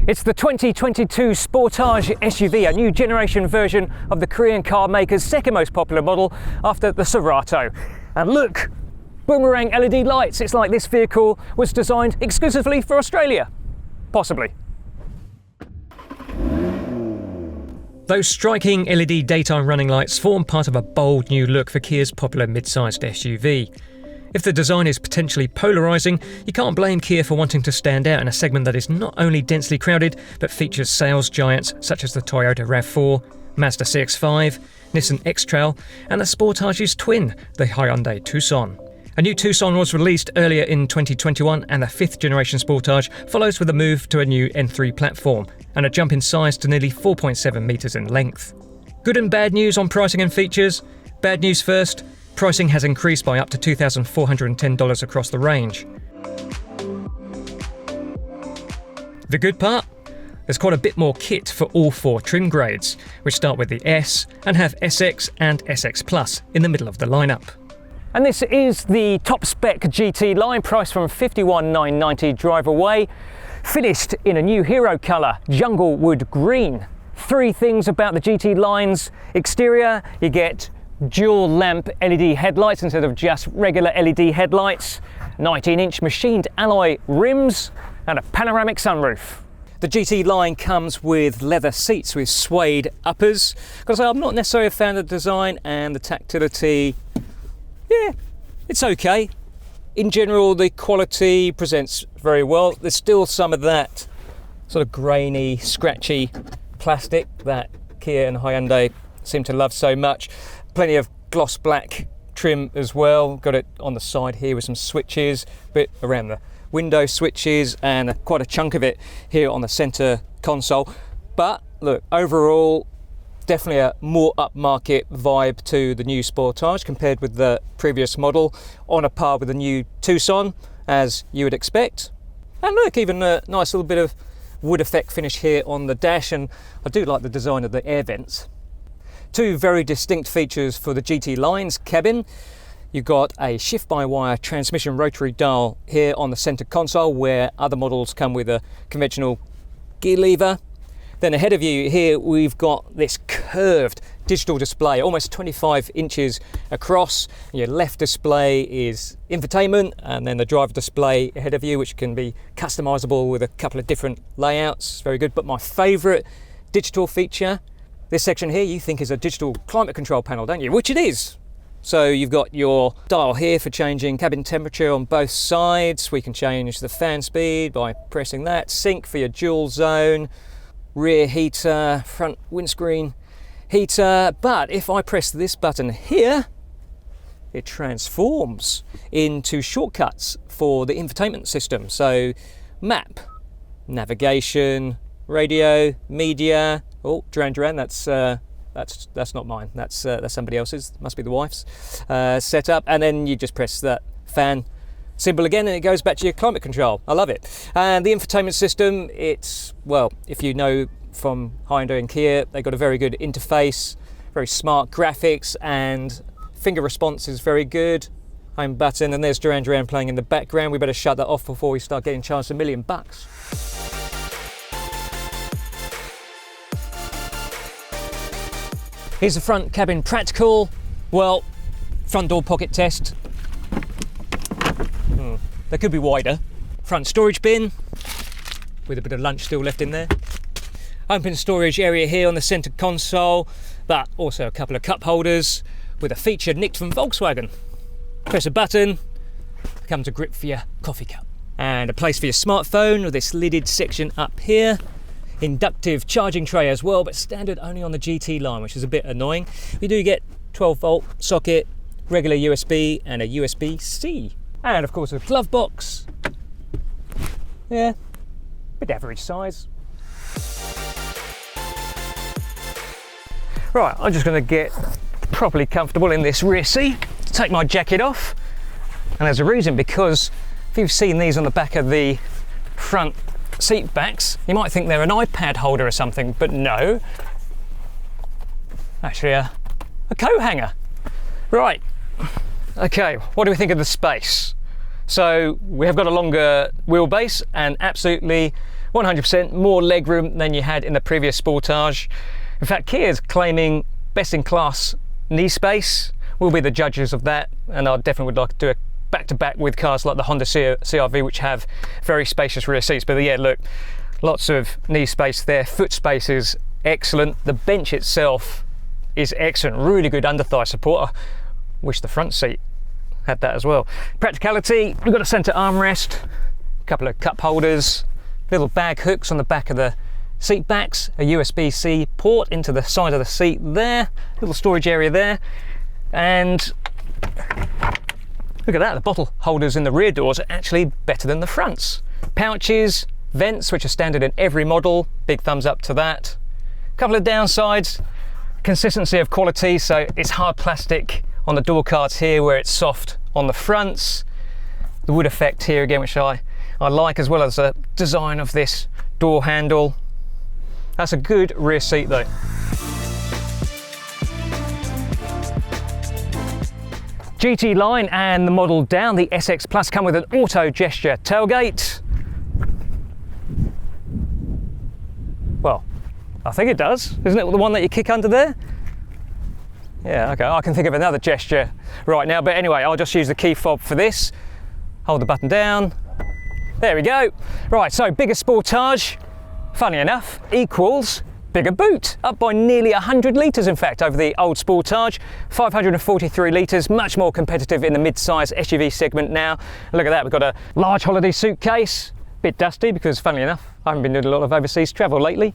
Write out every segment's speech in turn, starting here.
It's the 2022 Sportage SUV, a new generation version of the Korean car maker's second most popular model after the Cerato. And look, boomerang LED lights. It's like this vehicle was designed exclusively for Australia. Possibly. Those striking LED daytime running lights form part of a bold new look for Kia's popular mid-sized SUV. If the design is potentially polarising, you can't blame Kia for wanting to stand out in a segment that is not only densely crowded, but features sales giants such as the Toyota RAV4, Mazda CX-5, Nissan X-Trail, and the Sportage's twin, the Hyundai Tucson. A new Tucson was released earlier in 2021, and the 5th generation Sportage follows with a move to a new N3 platform, and a jump in size to nearly 4.7 metres in length. Good and bad news on pricing and features. Bad news first. Pricing has increased by up to $2,410 across the range. The good part? There's quite a bit more kit for all 4 trim grades, which start with the S and have SX and SX Plus in the middle of the lineup. And this is the top spec GT line, priced from $51,990 drive away, finished in a new hero colour, jungle wood green. 3 things about the GT line's exterior: you get dual lamp LED headlights instead of just regular LED headlights, 19-inch machined alloy rims, and a panoramic sunroof. The GT line comes with leather seats with suede uppers. Gotta say, I'm not necessarily a fan of the design, and the tactility, yeah, it's okay. In general, the quality presents very well. There's still some of that sort of grainy, scratchy plastic that Kia and Hyundai seem to love so much. Plenty of gloss black trim as well. Got it on the side here with some switches, bit around the window switches, and quite a chunk of it here on the center console. But look, overall, definitely a more upmarket vibe to the new Sportage compared with the previous model, on a par with the new Tucson, as you would expect. And look, even a nice little bit of wood effect finish here on the dash, and I do like the design of the air vents. 2 very distinct features for the GT line's cabin. You've got a shift-by-wire transmission rotary dial here on the center console, where other models come with a conventional gear lever. Then ahead of you here, we've got this curved digital display, almost 25 inches across. Your left display is infotainment, and then the driver display ahead of you, which can be customizable with a couple of different layouts. Very good. But my favorite digital feature, this section here, you think is a digital climate control panel, don't you? Which it is. So you've got your dial here for changing cabin temperature on both sides. We can change the fan speed by pressing that. Sync for your dual zone, rear heater, front windscreen heater. But if I press this button here, it transforms into shortcuts for the infotainment system. So map, navigation, radio, media. Oh, Duran, that's not mine. That's somebody else's. Must be the wife's setup. And then you just press that fan symbol again, and it goes back to your climate control. I love it. And the infotainment system, it's, well, if you know from Hyundai and Kia, they've got a very good interface, very smart graphics, and finger response is very good. Home button, and there's Duran playing in the background. We better shut that off before we start getting charged $1 million. Here's the front cabin practical. Well, front door pocket test. They could be wider. Front storage bin with a bit of lunch still left in there. Open storage area here on the center console, but also a couple of cup holders with a feature nicked from Volkswagen. Press a button, comes a grip for your coffee cup. And a place for your smartphone with this lidded section up here. Inductive charging tray as well, but standard only on the GT line, which is a bit annoying. We do get 12-volt socket, regular USB, and a USB-C. And of course a glove box. Yeah, bit average size. Right, I'm just going to get properly comfortable in this rear seat, take my jacket off. And there's a reason, because if you've seen these on the back of the front seat backs, you might think they're an iPad holder or something, but no, actually a coat hanger. Right, okay, what do we think of the space? So we have got a longer wheelbase, and absolutely 100% more legroom than you had in the previous Sportage. In fact, Kia's claiming best-in-class knee space. We'll be the judges of that, and I definitely would like to do a back-to-back with cars like the Honda CR-V, which have very spacious rear seats. But yeah, look, lots of knee space there. Foot space is excellent. The bench itself is excellent. Really good under-thigh support. I wish the front seat had that as well. Practicality, we've got a centre armrest, a couple of cup holders, little bag hooks on the back of the seat backs, a USB-C port into the side of the seat there, little storage area there, and look at that, the bottle holders in the rear doors are actually better than the fronts. Pouches, vents, which are standard in every model, big thumbs up to that. A couple of downsides, consistency of quality, so it's hard plastic on the door cards here where it's soft on the fronts. The wood effect here again, which I like, as well as the design of this door handle. That's a good rear seat though. GT line and the model down, the SX Plus, come with an auto gesture tailgate. Well, I think it does. Isn't it the one that you kick under there? Yeah, okay, I can think of another gesture right now, but anyway, I'll just use the key fob for this. Hold the button down. There we go. Right, so bigger Sportage, funny enough, equals bigger boot, up by nearly 100 litres in fact over the old Sportage. 543 litres, much more competitive in the mid-size SUV segment now. Look at that, we've got a large holiday suitcase, bit dusty because funnily enough, I haven't been doing a lot of overseas travel lately.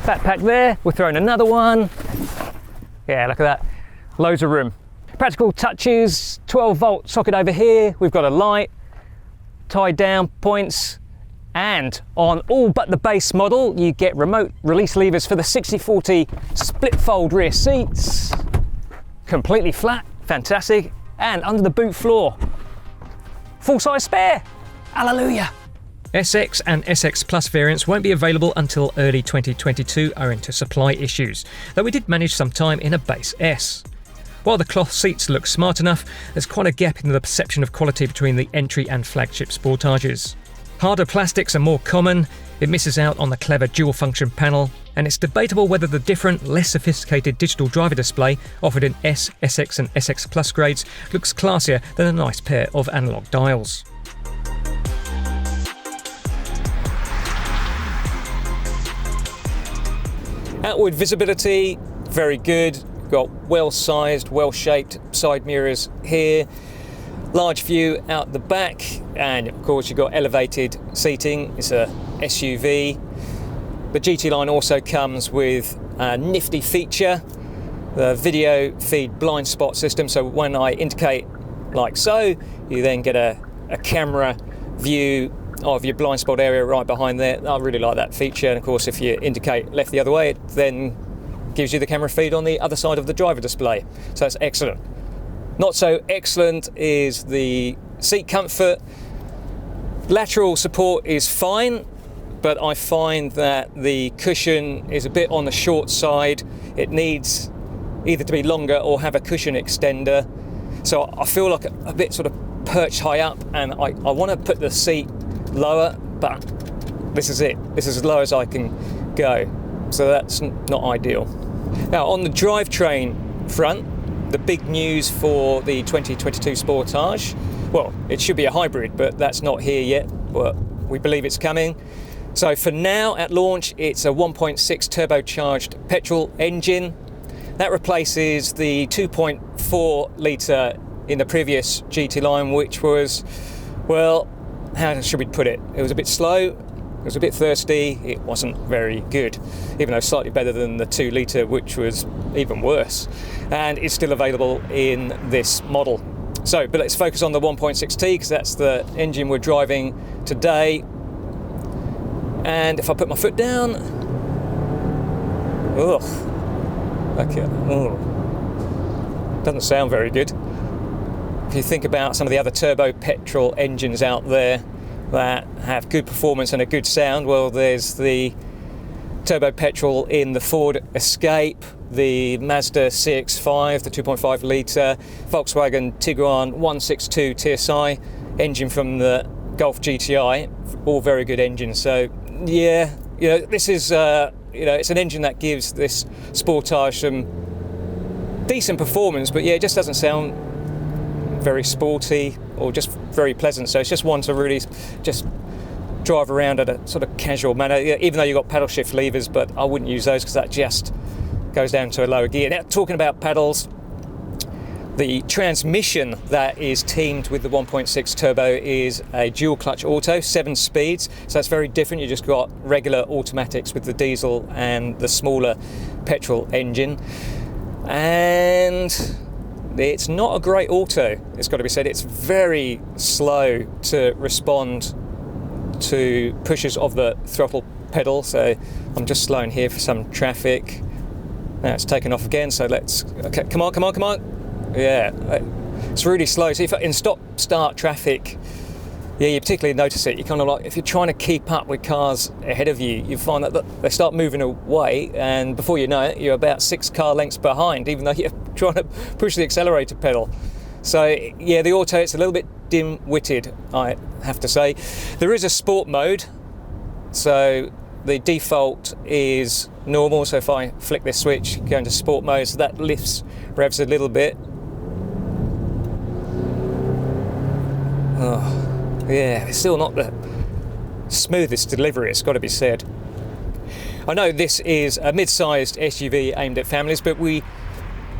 Backpack there, we're throwing another one. Yeah, look at that, loads of room. Practical touches, 12 volt socket over here, we've got a light, tie down points, and on all but the base model you get remote release levers for the 60/40 split fold rear seats, completely flat, fantastic, and under the boot floor, full size spare, hallelujah. SX and SX Plus variants won't be available until early 2022 owing to supply issues, though we did manage some time in a base S. While the cloth seats look smart enough, there's quite a gap in the perception of quality between the entry and flagship Sportages. Harder plastics are more common, it misses out on the clever dual function panel, and it's debatable whether the different, less sophisticated digital driver display offered in S, SX and SX Plus grades looks classier than a nice pair of analogue dials. Outward visibility, very good. Got well-sized, well-shaped side mirrors here. Large view out the back, and of course you've got elevated seating. It's a SUV. The GT line also comes with a nifty feature, the video feed blind spot system. So when I indicate like so, you then get a camera view of your blind spot area right behind there. I really like that feature. And of course, if you indicate left the other way, it then gives you the camera feed on the other side of the driver display. So that's excellent. Not so excellent is the seat comfort. Lateral support is fine, but I find that the cushion is a bit on the short side. It needs either to be longer or have a cushion extender. So I feel like a bit sort of perched high up, and I want to put the seat lower, but this is it. This is as low as I can go. So that's not ideal. Now on the drivetrain front, the big news for the 2022 Sportage, well, it should be a hybrid, but that's not here yet, but we believe it's coming. So for now, at launch, it's a 1.6 turbocharged petrol engine. That replaces the 2.4 litre in the previous GT line, which was, well, how should we put it? It was a bit slow, it was a bit thirsty, it wasn't very good, even though slightly better than the 2 litre, which was even worse. And it's still available in this model. So, but let's focus on the 1.6T because that's the engine we're driving today. And if I put my foot down, doesn't sound very good. If you think about some of the other turbo petrol engines out there that have good performance and a good sound, well, there's the turbo petrol in the Ford Escape, the Mazda CX-5, the 2.5 litre, Volkswagen Tiguan 162 TSI, engine from the Golf GTI, all very good engines. So Yeah, this is it's an engine that gives this Sportage some decent performance, but yeah, it just doesn't sound very sporty or just very pleasant. So it's just one to really just drive around at a sort of casual manner, even though you've got paddle shift levers, but I wouldn't use those because that just goes down to a lower gear. Now, talking about pedals, the transmission that is teamed with the 1.6 turbo is a dual clutch auto, 7 speeds, so that's very different. You just got regular automatics with the diesel and the smaller petrol engine, and it's not a great auto, it's got to be said. It's very slow to respond to pushes of the throttle pedal, so I'm just slowing here for some traffic. Now it's taken off again, so okay, come on. Yeah, it's really slow. So if in stop-start traffic, yeah, you particularly notice it. You kind of like, if you're trying to keep up with cars ahead of you, you find that they start moving away, and before you know it, you're about 6 car lengths behind, even though you're trying to push the accelerator pedal. So yeah, the auto, it's a little bit dim-witted, I have to say. There is a sport mode, so the default is normal. So if I flick this switch, go into sport mode, so that lifts revs a little bit. Oh, yeah, it's still not the smoothest delivery, it's got to be said. I know this is a mid-sized SUV aimed at families, but we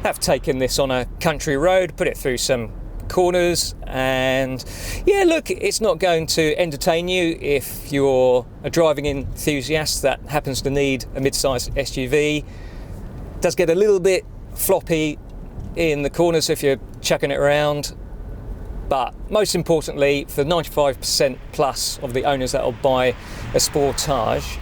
have taken this on a country road, put it through some corners, and yeah, look, it's not going to entertain you if you're a driving enthusiast that happens to need a mid-sized SUV. It does get a little bit floppy in the corners if you're chucking it around, but most importantly, for 95% plus of the owners that will buy a Sportage,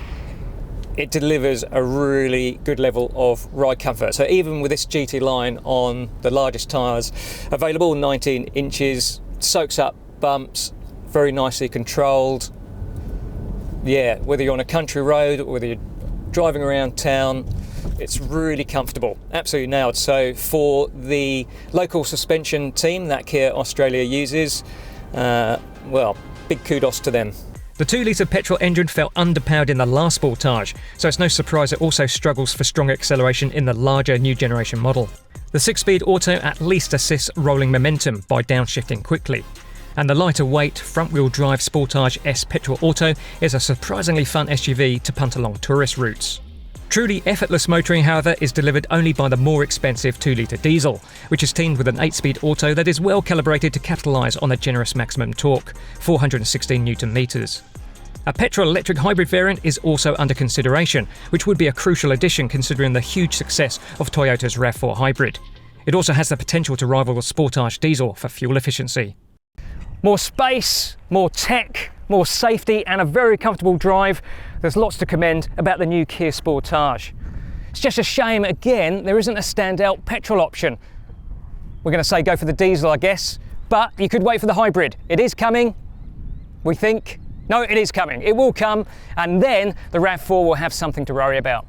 it delivers a really good level of ride comfort. So even with this GT line on the largest tyres available, 19 inches, soaks up bumps, very nicely controlled. Yeah, whether you're on a country road or whether you're driving around town, it's really comfortable, absolutely nailed. So for the local suspension team that Kia Australia uses, well, big kudos to them. The 2-litre petrol engine felt underpowered in the last Sportage, so it's no surprise it also struggles for strong acceleration in the larger new generation model. The 6-speed auto at least assists rolling momentum by downshifting quickly, and the lighter weight front-wheel drive Sportage S petrol auto is a surprisingly fun SUV to punt along tourist routes. Truly effortless motoring, however, is delivered only by the more expensive 2-litre diesel, which is teamed with an 8-speed auto that is well calibrated to capitalise on the generous maximum torque, 416 Nm. A petrol-electric hybrid variant is also under consideration, which would be a crucial addition considering the huge success of Toyota's RAV4 hybrid. It also has the potential to rival the Sportage diesel for fuel efficiency. More space, more tech, more safety, and a very comfortable drive. There's lots to commend about the new Kia Sportage. It's just a shame, again, there isn't a standout petrol option. We're going to say go for the diesel, I guess, but you could wait for the hybrid. It is coming, we think. No, it is coming. It will come, and then the RAV4 will have something to worry about.